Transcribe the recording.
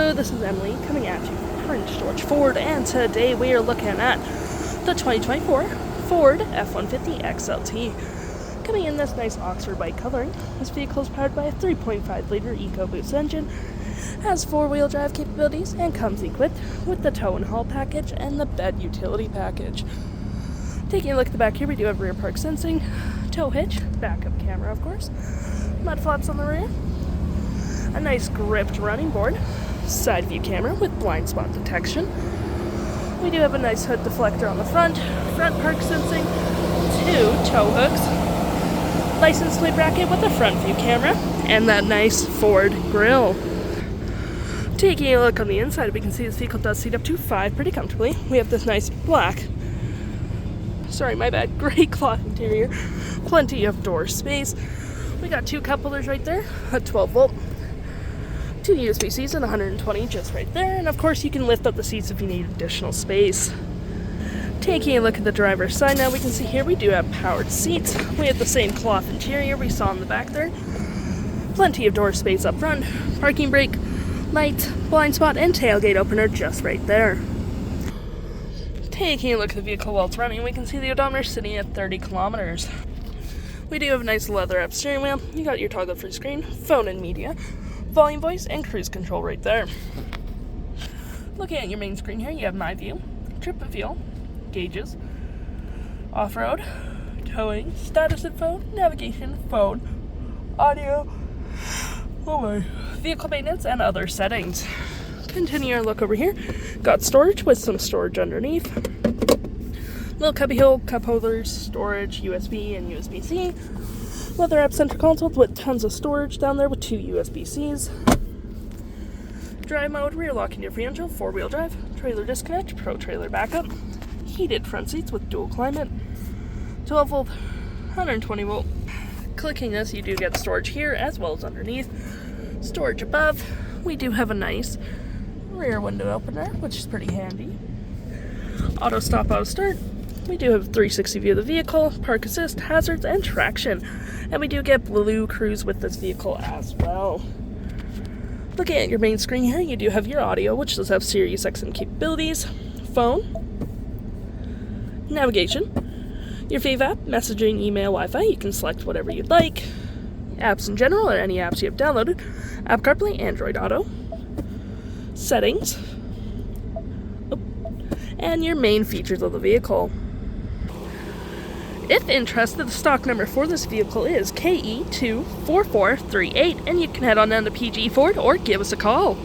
Hello, this is Emily coming at you from Prince George Ford, and today we are looking at the 2024 Ford F-150 XLT. Coming in this nice Oxford white coloring, this vehicle is powered by a 3.5-liter Ecoboost engine, has 4-wheel drive capabilities, and comes equipped with the tow and haul package and the bed utility package. Taking a look at the back here, we do have rear park sensing, tow hitch, backup camera of course, mud flaps on the rear, a nice gripped running board, side view camera with blind spot detection. We do have a nice hood deflector on the front park sensing, 2 tow hooks, license plate bracket with a front view camera, and that nice Ford grille. Taking a look on the inside, we can see this vehicle does seat up to 5 pretty comfortably. We have this nice gray cloth interior, plenty of door space. We got 2 cup holders right there, a 12 volt, 2 USB-Cs and 120 just right there, and of course you can lift up the seats if you need additional space. Taking a look at the driver's side now, we can see here we do have powered seats. We have the same cloth interior we saw in the back there. Plenty of door space up front, parking brake, light, blind spot, and tailgate opener just right there. Taking a look at the vehicle while it's running, we can see the odometer sitting at 30 kilometers. We do have a nice leather-wrapped steering wheel. You got your toggle-free screen, phone and media, volume, voice, and cruise control right there. Looking at your main screen here, you have My View, Trip and Fuel, gauges, off-road, towing, status info, navigation, phone, audio, vehicle maintenance, and other settings. Continue our look over here. Got storage with some storage underneath. Little cubby hole, cup holders, storage, USB and USB-C. Leather wrap center console with tons of storage down there with 2 USB-Cs. Drive mode, rear locking differential, 4-wheel drive, trailer disconnect, pro trailer backup, heated front seats with dual climate, 12 volt, 120 volt. Clicking this, you do get storage here as well as underneath. Storage above. We do have a nice rear window opener, which is pretty handy. Auto stop, auto start. We do have a 360 view of the vehicle, park assist, hazards, and traction. And we do get Blue Cruise with this vehicle as well. Looking at your main screen here, you do have your audio, which does have Sirius XM capabilities, phone, navigation, your fave app, messaging, email, Wi-Fi. You can select whatever you'd like. Apps in general, or any apps you have downloaded. App CarPlay, Android Auto, settings, and your main features of the vehicle. If interested, the stock number for this vehicle is KE24438, and you can head on down to PG Ford or give us a call.